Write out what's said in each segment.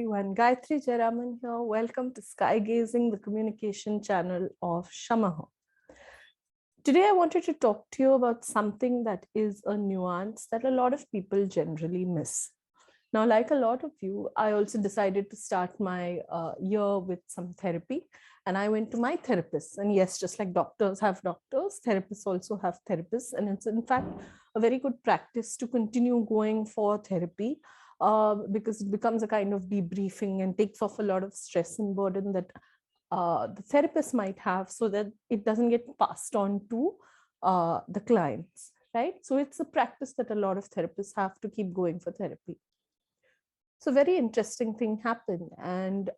everyone. Gayatri Jayaraman here. Welcome to Sky Gazing, the communication channel of Shamah. Today, I wanted to talk to you about something that is a nuance that a lot of people generally miss. Now, like a lot of you, I also decided to start my year with some therapy. And I went to my therapist. And yes, just like doctors have doctors, therapists also have therapists. And it's in fact a very good practice to continue going for therapy because it becomes a kind of debriefing and takes off a lot of stress and burden that the therapist might have, so that it doesn't get passed on to the clients, right? So it's a practice that a lot of therapists have to keep going for therapy. So very interesting thing happened, and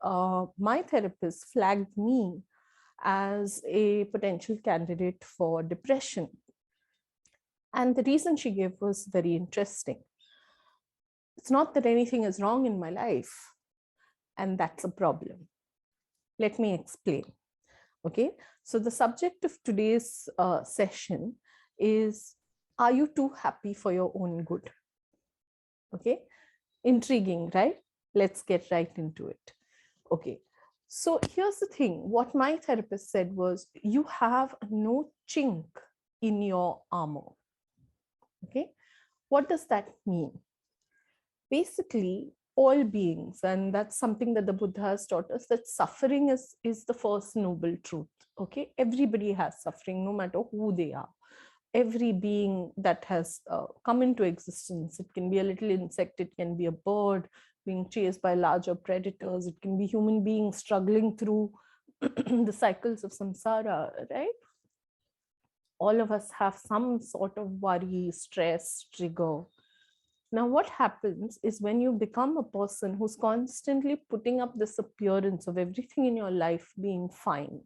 my therapist flagged me as a potential candidate for depression. And the reason she gave was very interesting. It's not that anything is wrong in my life, and that's a problem. Let me explain. Okay, so the subject of today's session is, are you too happy for your own good? Okay, intriguing, right? Let's get right into it. Okay, so here's the thing. What my therapist said was, you have no chink in your armor. Okay, what does that mean? Basically, all beings, and that's something that the Buddha has taught us, that suffering is the first noble truth. Okay, everybody has suffering, no matter who they are. Every being that has come into existence, it can be a little insect, it can be a bird being chased by larger predators, it can be human beings struggling through the cycles of samsara, right? All of us have some sort of worry, stress, trigger. Now, what happens is, when you become a person who's constantly putting up this appearance of everything in your life being fine,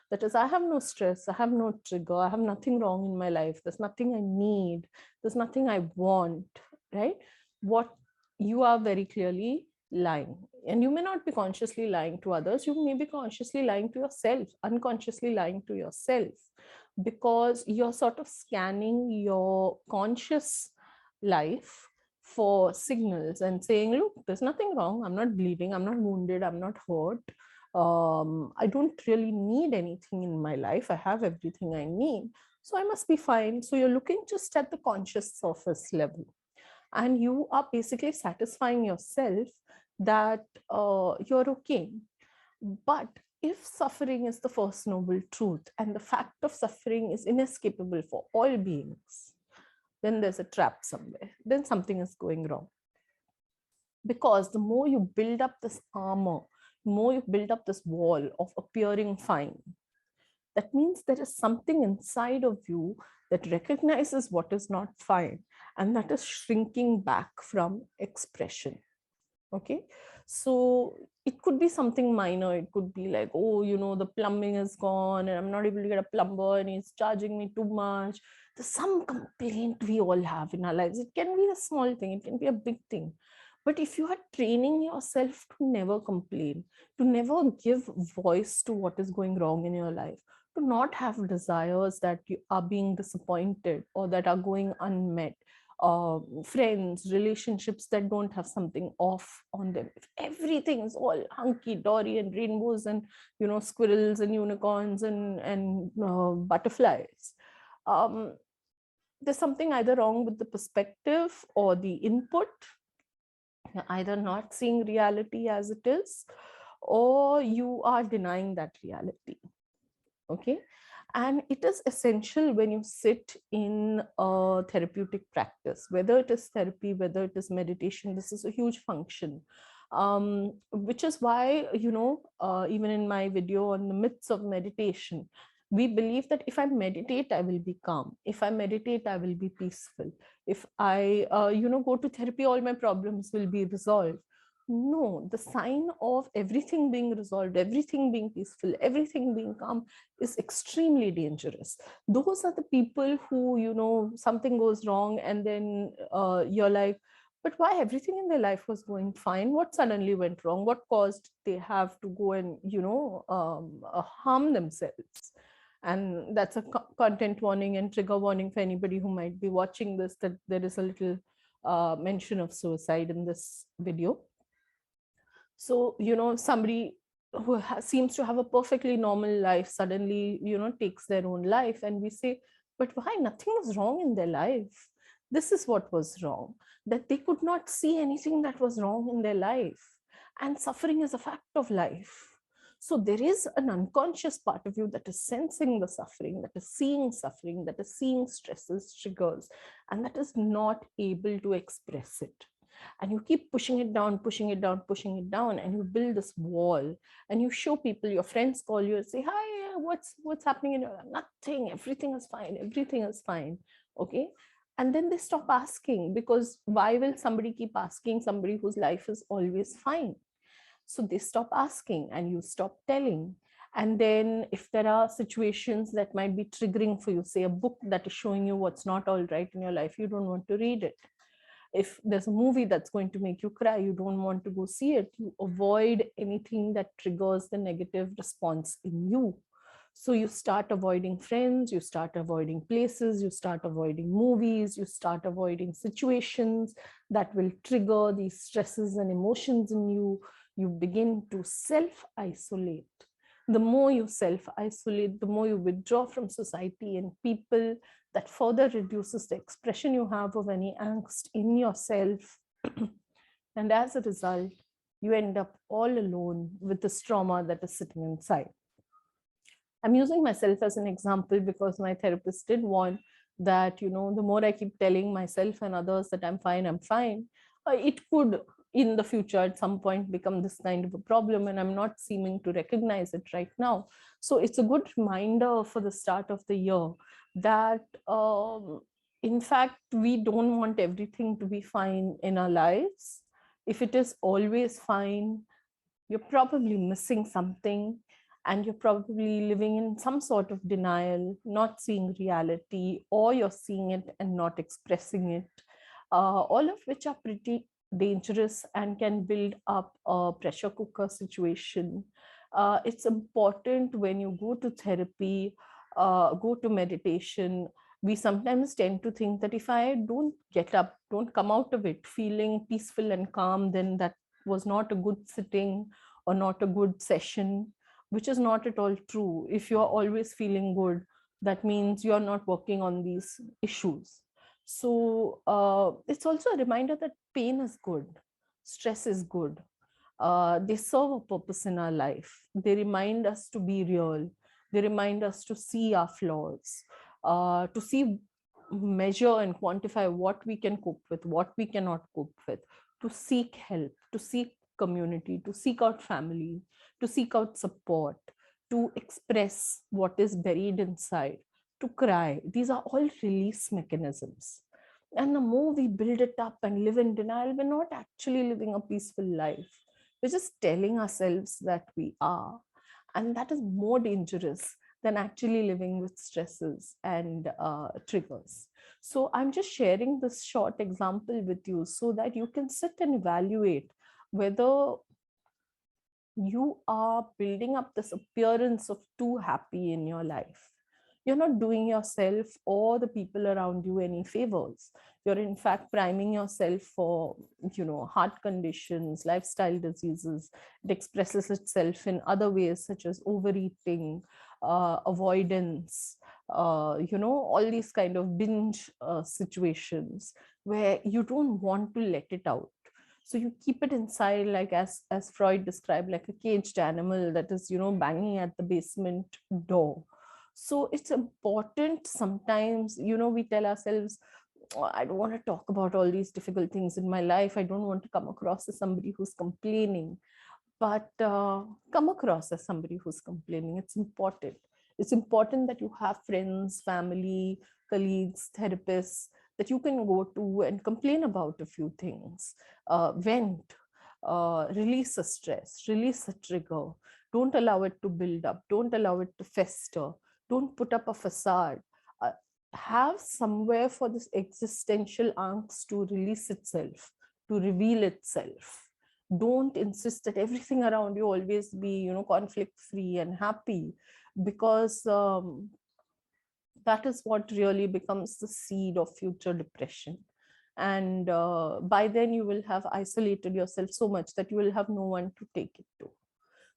that is, I have no stress, I have no trigger, I have nothing wrong in my life, there's nothing I need, there's nothing I want, right? What you are very clearly lying. And you may not be consciously lying to others, you may be consciously lying to yourself, unconsciously lying to yourself, because you're sort of scanning your conscious life for signals and saying, look, there's nothing wrong, I'm not bleeding, I'm not wounded, I'm not hurt, I don't really need anything in my life, I have everything I need, so I must be fine. So you're looking just at the conscious surface level, and you are basically satisfying yourself that you're okay. But if suffering is the first noble truth, and the fact of suffering is inescapable for all beings, then there's a trap somewhere, then something is going wrong. Because the more you build up this armor, the more you build up this wall of appearing fine, that means there is something inside of you that recognizes what is not fine, and that is shrinking back from expression. Okay, so it could be something minor. It could be like, oh, the plumbing is gone and I'm not able to get a plumber and he's charging me too much. There's some complaint we all have in our lives. It can be a small thing, it can be a big thing. But if you are training yourself to never complain, to never give voice to what is going wrong in your life, to not have desires that you are being disappointed or that are going unmet, friends, relationships that don't have something off on them, if everything is all hunky-dory and rainbows and squirrels and unicorns and butterflies, there's something either wrong with the perspective or the input. You're either not seeing reality as it is, or you are denying that reality. Okay, and it is essential when you sit in a therapeutic practice, whether it is therapy, whether it is meditation. This is a huge function, which is why, even in my video on the myths of meditation, we believe that if I meditate, I will be calm. If I meditate, I will be peaceful. If I, go to therapy, all my problems will be resolved. No, the sign of everything being resolved, everything being peaceful, everything being calm is extremely dangerous. Those are the people who, something goes wrong, and then you're like, but why? Everything in their life was going fine. What suddenly went wrong? What caused they have to go and, harm themselves? And that's a content warning and trigger warning for anybody who might be watching this, that there is a little mention of suicide in this video. So, somebody who seems to have a perfectly normal life suddenly, takes their own life, and we say, but why? Nothing was wrong in their life. This is what was wrong, that they could not see anything that was wrong in their life. And suffering is a fact of life. So there is an unconscious part of you that is sensing the suffering, suffering, that is seeing stresses, triggers, and that is not able to express it. And you keep pushing it down, pushing it down, pushing it down, and you build this wall. And you show people, your friends call you and say, hi, what's happening in your life? Nothing, everything is fine, everything is fine. Okay. And then they stop asking, because why will somebody keep asking somebody whose life is always fine? So they stop asking and you stop telling. And then if there are situations that might be triggering for you, say a book that is showing you what's not all right in your life, you don't want to read it. If there's a movie that's going to make you cry, you don't want to go see it. You avoid anything that triggers the negative response in you. So you start avoiding friends, you start avoiding places, you start avoiding movies, you start avoiding situations that will trigger these stresses and emotions in you. You begin to self-isolate. The more you self-isolate, the more you withdraw from society and people, that further reduces the expression you have of any angst in yourself. And as a result, you end up all alone with this trauma that is sitting inside. I'm using myself as an example because my therapist did warn that, the more I keep telling myself and others that I'm fine, it could in the future at some point become this kind of a problem, and I'm not seeming to recognize it right now. So it's a good reminder for the start of the year that in fact we don't want everything to be fine in our lives. If it is always fine, you're probably missing something, and you're probably living in some sort of denial, not seeing reality, or you're seeing it and not expressing it, all of which are pretty dangerous and can build up a pressure cooker situation. It's important when you go to therapy, go to meditation. We sometimes tend to think that if I don't get up, don't come out of it feeling peaceful and calm, then that was not a good sitting or not a good session, which is not at all true. If you're always feeling good, that means you're not working on these issues. So it's also a reminder that pain is good, stress is good. They serve a purpose in our life. They remind us to be real. They remind us to see our flaws, to see, measure and quantify what we can cope with, what we cannot cope with, to seek help, to seek community, to seek out family, to seek out support, to express what is buried inside, to cry. These are all release mechanisms. And the more we build it up and live in denial, we're not actually living a peaceful life. We're just telling ourselves that we are. And that is more dangerous than actually living with stresses and triggers. So I'm just sharing this short example with you so that you can sit and evaluate whether you are building up this appearance of too happy in your life. You're not doing yourself or the people around you any favors. You're in fact priming yourself for, heart conditions, lifestyle diseases. It expresses itself in other ways, such as overeating, avoidance, all these kind of binge situations where you don't want to let it out. So you keep it inside, like as Freud described, like a caged animal that is, banging at the basement door. So it's important sometimes, we tell ourselves, "Oh, I don't want to talk about all these difficult things in my life. I don't want to come across as somebody who's complaining." But come across as somebody who's complaining. It's important. It's important that you have friends, family, colleagues, therapists that you can go to and complain about a few things, vent, release a stress, release a trigger. Don't allow it to build up. Don't allow it to fester. Don't put up a facade. Have somewhere for this existential angst to release itself, to reveal itself. Don't insist that everything around you always be, conflict free and happy, because that is what really becomes the seed of future depression. And by then you will have isolated yourself so much that you will have no one to take it to.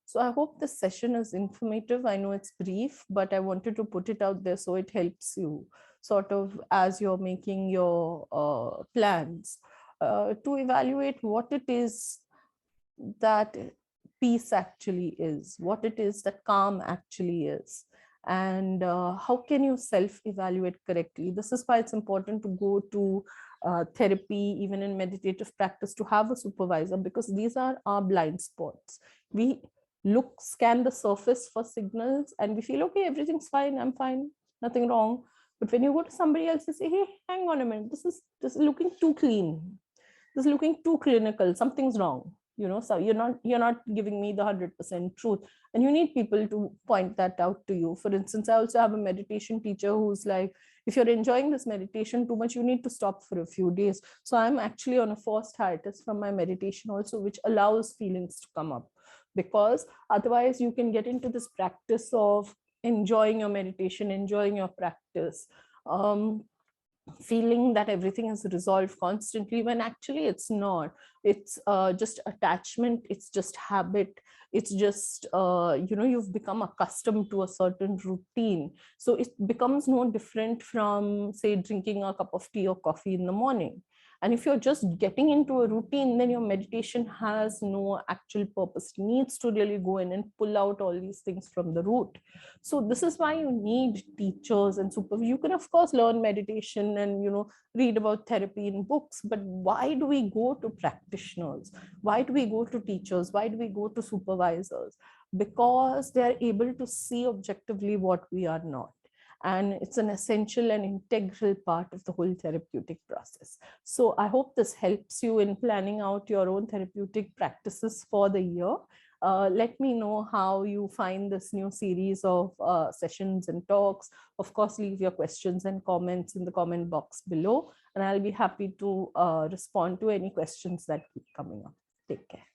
So I hope this session is informative. I know it's brief, but I wanted to put it out there so it helps you sort of as you're making your plans to evaluate what it is that peace actually is, what it is that calm actually is, and how can you self-evaluate correctly. This is why it's important to go to therapy, even in meditative practice, to have a supervisor, because these are our blind spots. We scan the surface for signals and we feel, okay, everything's fine, I'm fine, nothing wrong. But when you go to somebody else, you say, hey, hang on a minute, this is looking too clean, this is looking too clinical, something's wrong. So you're not giving me the 100% truth, and you need people to point that out to you. For instance, I also have a meditation teacher who's like, if you're enjoying this meditation too much, you need to stop for a few days. So I'm actually on a forced hiatus from my meditation also, which allows feelings to come up, because otherwise you can get into this practice of enjoying your meditation, enjoying your practice, feeling that everything is resolved constantly, when actually it's not. It's just attachment, it's just habit, it's just you've become accustomed to a certain routine. So it becomes no different from, say, drinking a cup of tea or coffee in the morning. And if you're just getting into a routine, then your meditation has no actual purpose. It needs to really go in and pull out all these things from the root. So this is why you need teachers and super. You can of course learn meditation and read about therapy in books, but why do we go to practitioners? Why do we go to teachers? Why do we go to supervisors? Because they are able to see objectively what we are not. And it's an essential and integral part of the whole therapeutic process. So I hope this helps you in planning out your own therapeutic practices for the year. Let me know how you find this new series of sessions and talks. Of course, leave your questions and comments in the comment box below, and I'll be happy to respond to any questions that keep coming up. Take care.